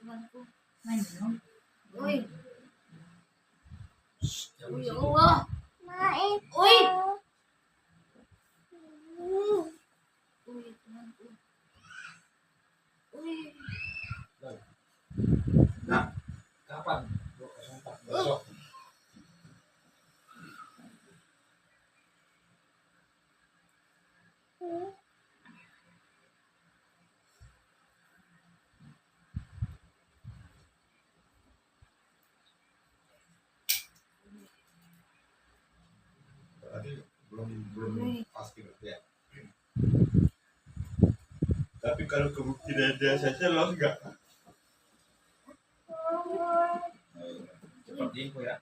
Tuhanku. Main dong. Uy. Uy, ya Allah. Uy. Uy, Tuhanku. Uy. Nah, kapan? 204 besok. Berarti belum pasti ya. Tapi kalau kemungkinan dia saja lolos enggak? Seperti info ya.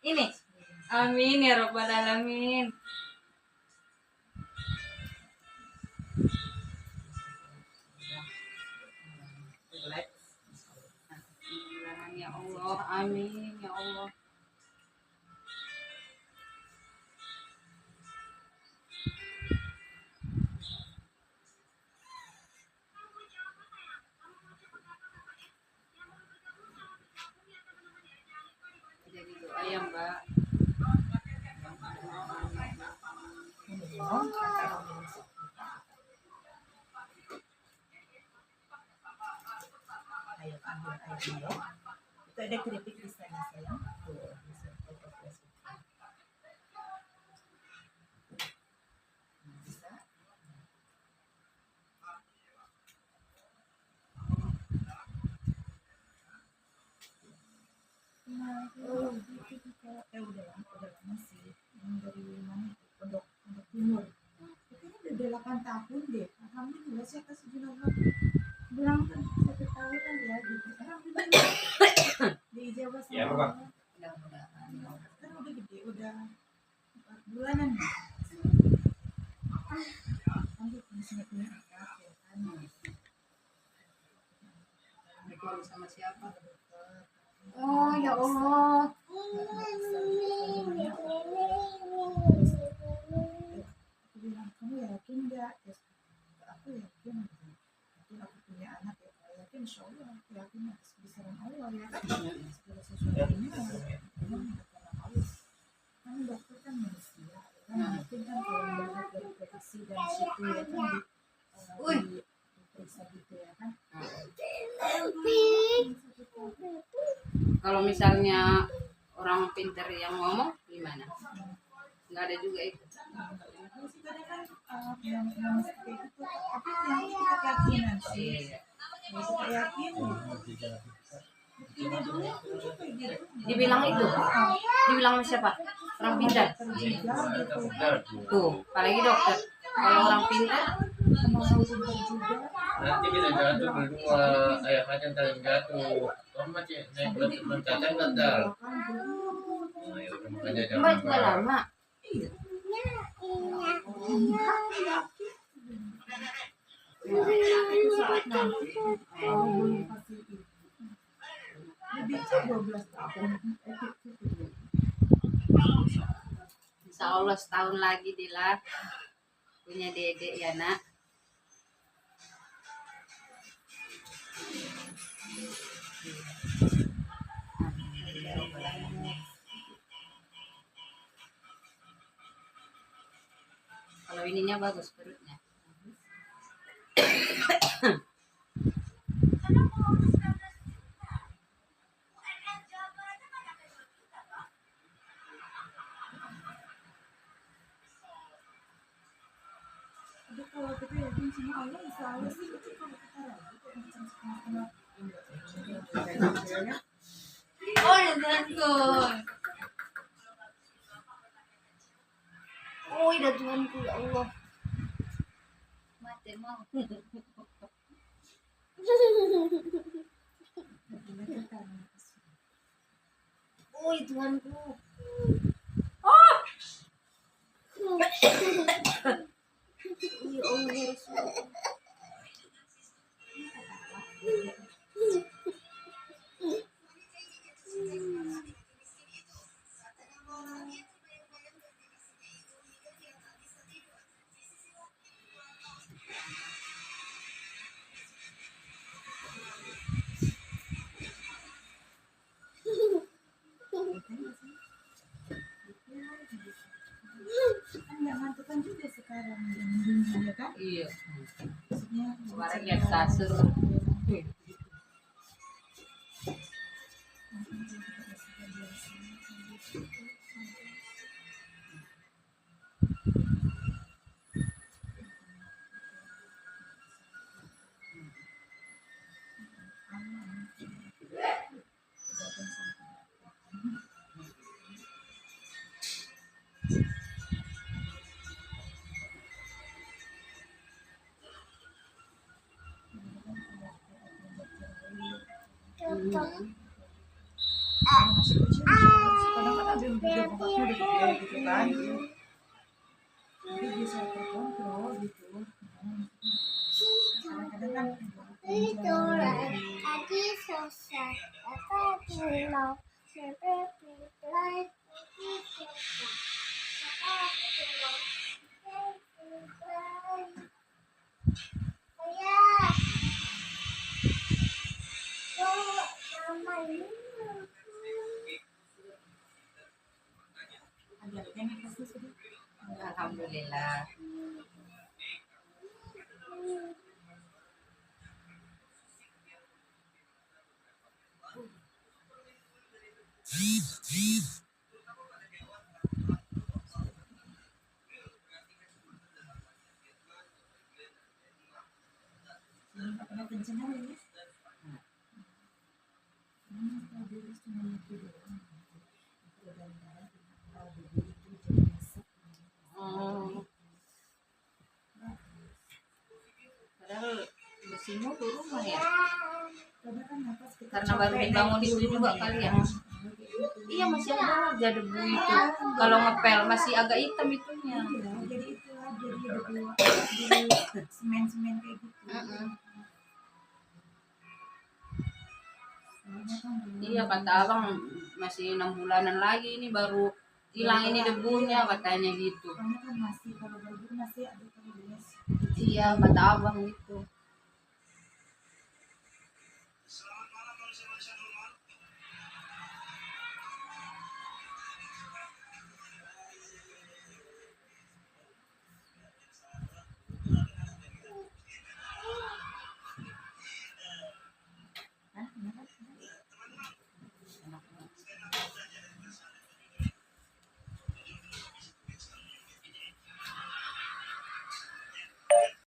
Ini. Amin ya rabbal alamin. Ya Allah, amin ya Allah. Jadi doa ya Mbak. Ayo ambil air dulu. Itu ada keripik di sana sayang. Tuh, bisa foto-foto. Bisa. Udah lama sih. Yang dari mana? Pondok Timur. Kayaknya udah 8 tahun deh. Alhamdulillah saya kasih Junova. Bilang kan 1 tahun kan ya gitu. Alhamdulillah. Di Jawa sama. Ya, Bapak. Kan udah gede, udah 4 bulanan ya. Kan dia punya akak ya kan. Berkeluar sama siapa? Oh ya Allah. Aku bilang kamu yakin nggak? Terus aku yakin. Yakin aku punya anak ya. Kalau yakin insya Allah aku yakin atas kebesaran Allah ya. Segala sesuatunya memang karena Allah. Kan dokter kan manusia. Kan mungkin kan kalau melihat dari prediksi dan situ ya kan diperiksa gitu ya kan. Kalau misalnya orang pintar yang ngomong gimana? Nggak ada juga itu. Terus kadang kan yang seperti itu, tapi yang kita keyakinan sih. Yang kita yakin, ini dulu kayak gitu. Dibilang itu? Dibilang sama siapa? Orang pintar? Juga gitu. Tuh, apalagi dokter. Kalau orang pintar, Sama orang pintar juga. Nanti kita jatuh berdua, ayah kalian kalian jatuh. Kamu masih naik berat mencacang kan dal? Ayo makanya jangan Mbak juga lama. Iya. Saat nanti kalau belum pasti itu. Lebih 12 tahun. Insya Allah setahun lagi Dila punya dedek ya nak. Kalau ininya bagus perutnya. sama Allah insya Allah sih itu kalau kita ragu itu macam setengah-setengah ya. Oh, Tuhanku. Oh, ya Tuhanku, ya Allah. Mati mau. Oh, ya Tuhanku. Oh. Ya Allah, ya Rasulullah. Kan nggak ngantukan juga sekarang ya kan Iya. maksudnya Kemarin lihat kasur. kalau masih kecil kadang kan ada yang video bokapnya udah gede gitu kan jadi bisa terkontrol gitu kadang-kadang kan Tadi selesai, apa bilang seperti like ada yang kasih sudah Alhamdulillah. nggak pernah kenceng aja ya kalau dulu cuma itu doang kadang-kadang kalau begitu jadi masak Oh. Padahal besimu di rumah ya. karena kan napas kita Karena baru capek dibangun naik itu turun juga ya. kali ya. Iya, masih ada aja debu itu. Iya, Kalau ngepel masih agak hitam itunya. iya, jadi itu aja dia jadi semen-semen kayak gitu. Mm-mm. Soalnya kan dulu Iya, kata abang masih 6 bulanan lagi ini baru hilang ini debunya katanya gitu. soalnya kan masih kalau baru masih ada kalau bias. Iya, kata abang gitu.